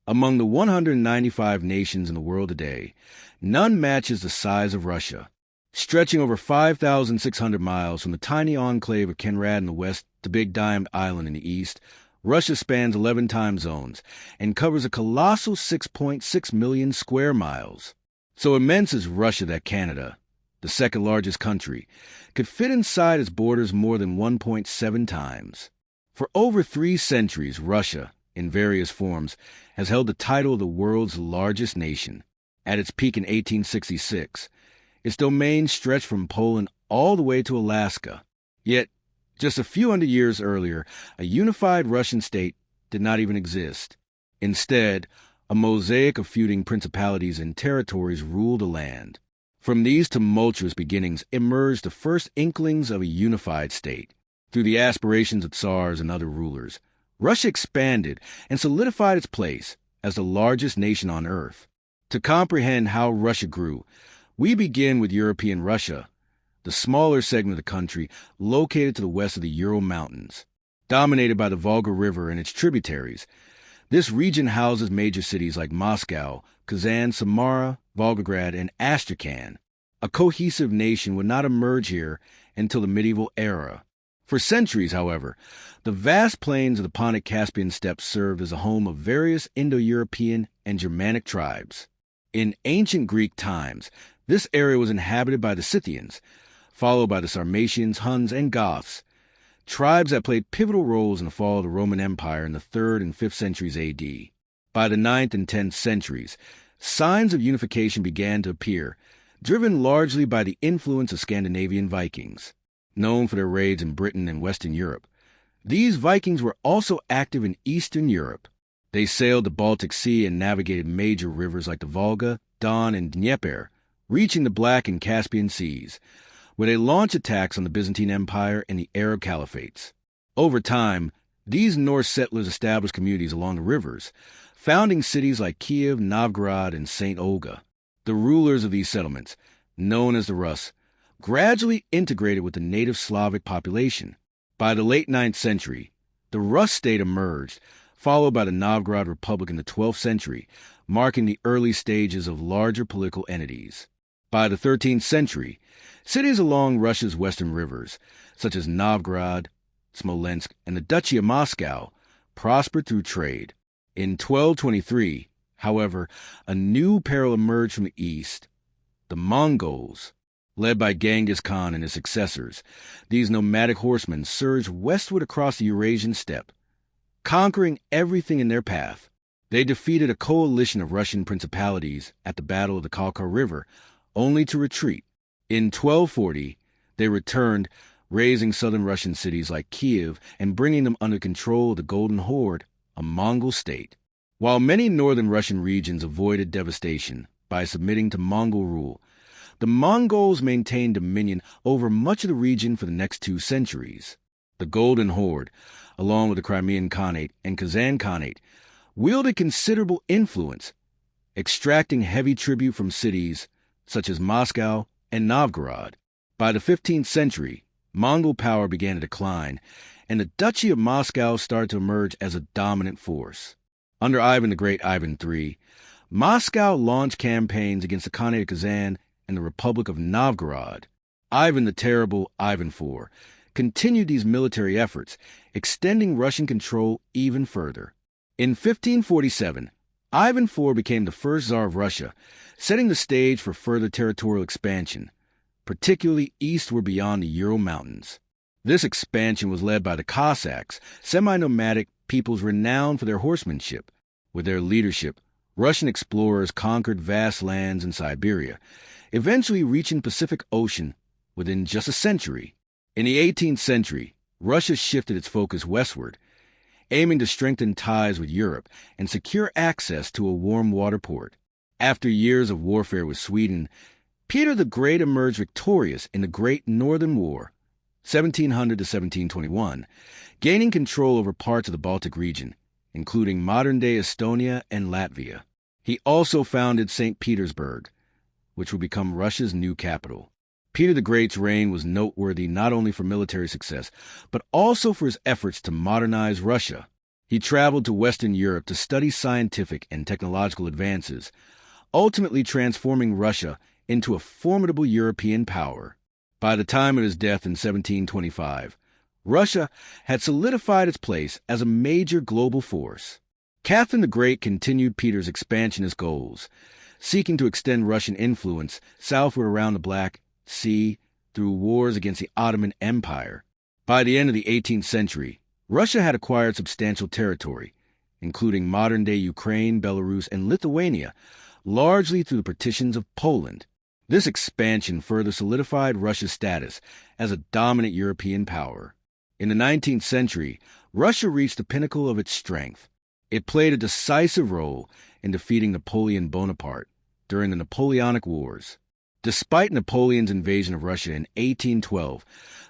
Among the 195 nations in the world today, none matches the size of Russia. Stretching over 5,600 miles from the tiny enclave of Kenrad in the west to Big Diamond Island in the east, Russia spans 11 time zones and covers a colossal 6.6 million square miles. So immense is Russia that Canada, the second largest country, could fit inside its borders more than 1.7 times. For over 3 centuries, Russia, in various forms, has held the title of the world's largest nation. At its peak in 1866, its domain stretched from Poland all the way to Alaska. Yet, just a few hundred years earlier, a unified Russian state did not even exist. Instead, a mosaic of feuding principalities and territories ruled the land. From these tumultuous beginnings emerged the first inklings of a unified state. Through the aspirations of Tsars and other rulers, Russia expanded and solidified its place as the largest nation on Earth. To comprehend how Russia grew, we begin with European Russia, the smaller segment of the country located to the west of the Ural Mountains. Dominated by the Volga River and its tributaries, this region houses major cities like Moscow, Kazan, Samara, Volgograd, and Astrakhan. A cohesive nation would not emerge here until the medieval era. For centuries, however, the vast plains of the Pontic-Caspian steppes served as a home of various Indo-European and Germanic tribes. In ancient Greek times, this area was inhabited by the Scythians, followed by the Sarmatians, Huns, and Goths, tribes that played pivotal roles in the fall of the Roman Empire in the 3rd and 5th centuries AD. By the 9th and 10th centuries, signs of unification began to appear, driven largely by the influence of Scandinavian Vikings. Known for their raids in Britain and Western Europe, these Vikings were also active in Eastern Europe. They sailed the Baltic Sea and navigated major rivers like the Volga, Don, and Dnieper, reaching the Black and Caspian Seas, where they launched attacks on the Byzantine Empire and the Arab caliphates. Over time, these Norse settlers established communities along the rivers, founding cities like Kiev, Novgorod, and St. Olga. The rulers of these settlements, known as the Rus, gradually integrated with the native Slavic population. By the late 9th century, the Rus state emerged, followed by the Novgorod Republic in the 12th century, marking the early stages of larger political entities. By the 13th century, cities along Russia's western rivers, such as Novgorod, Smolensk, and the Duchy of Moscow, prospered through trade. In 1223, however, a new peril emerged from the east. The Mongols, led by Genghis Khan and his successors, these nomadic horsemen surged westward across the Eurasian steppe, conquering everything in their path. They defeated a coalition of Russian principalities at the Battle of the Khalkhar River, only to retreat. In 1240, they returned, razing southern Russian cities like Kiev and bringing them under control of the Golden Horde, a Mongol state. While many northern Russian regions avoided devastation by submitting to Mongol rule, the Mongols maintained dominion over much of the region for the next 2 centuries. The Golden Horde, along with the Crimean Khanate and Kazan Khanate, wielded considerable influence, extracting heavy tribute from cities such as Moscow and Novgorod. By the 15th century, Mongol power began to decline, and the Duchy of Moscow started to emerge as a dominant force. Under Ivan the Great, Ivan III, Moscow launched campaigns against the Khanate of Kazan and the Republic of Novgorod. Ivan the Terrible, Ivan IV, continued these military efforts, extending Russian control even further. In 1547, Ivan IV became the first Tsar of Russia, setting the stage for further territorial expansion, particularly eastward beyond the Ural Mountains. This expansion was led by the Cossacks, semi-nomadic peoples renowned for their horsemanship. With their leadership, Russian explorers conquered vast lands in Siberia, eventually reaching the Pacific Ocean within just a century. In the 18th century, Russia shifted its focus westward, aiming to strengthen ties with Europe and secure access to a warm water port. After years of warfare with Sweden, Peter the Great emerged victorious in the Great Northern War, 1700 to 1721, gaining control over parts of the Baltic region, including modern-day Estonia and Latvia. He also founded St. Petersburg, which would become Russia's new capital. Peter the Great's reign was noteworthy not only for military success, but also for his efforts to modernize Russia. He traveled to Western Europe to study scientific and technological advances, ultimately transforming Russia into a formidable European power. By the time of his death in 1725, Russia had solidified its place as a major global force. Catherine the Great continued Peter's expansionist goals, seeking to extend Russian influence southward around the Black Sea through wars against the Ottoman Empire. By the end of the 18th century, Russia had acquired substantial territory, including modern-day Ukraine, Belarus, and Lithuania, largely through the partitions of Poland. This expansion further solidified Russia's status as a dominant European power. In the 19th century, Russia reached the pinnacle of its strength. It played a decisive role in defeating Napoleon Bonaparte during the Napoleonic Wars. Despite Napoleon's invasion of Russia in 1812,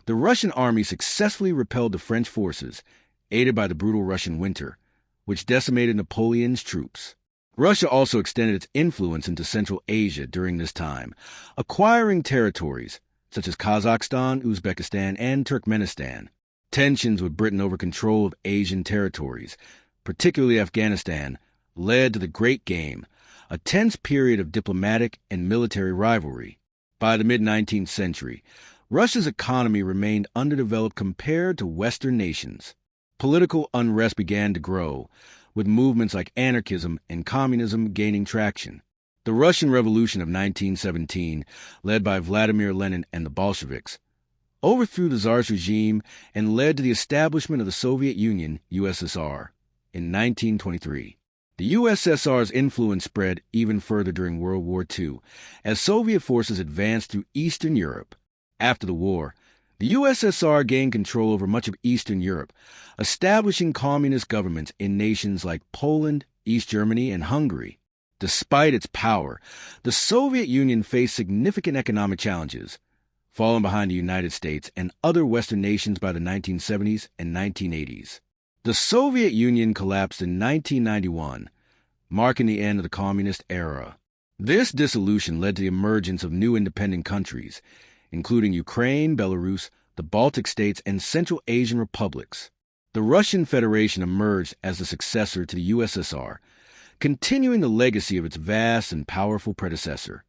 the Russian army successfully repelled the French forces, aided by the brutal Russian winter, which decimated Napoleon's troops. Russia also extended its influence into Central Asia during this time, acquiring territories such as Kazakhstan, Uzbekistan, and Turkmenistan. Tensions with Britain over control of Asian territories, particularly Afghanistan, led to the Great Game, a tense period of diplomatic and military rivalry. By the mid-19th century, Russia's economy remained underdeveloped compared to Western nations. Political unrest began to grow, with movements like anarchism and communism gaining traction. The Russian Revolution of 1917, led by Vladimir Lenin and the Bolsheviks, overthrew the Tsars regime and led to the establishment of the Soviet Union, USSR, in 1923. The USSR's influence spread even further during World War II, as Soviet forces advanced through Eastern Europe. After the war, the USSR gained control over much of Eastern Europe, establishing communist governments in nations like Poland, East Germany, and Hungary. Despite its power, the Soviet Union faced significant economic challenges, falling behind the United States and other Western nations by the 1970s and 1980s. The Soviet Union collapsed in 1991, marking the end of the communist era. This dissolution led to the emergence of new independent countries, including Ukraine, Belarus, the Baltic states, and Central Asian republics. The Russian Federation emerged as the successor to the USSR, continuing the legacy of its vast and powerful predecessor.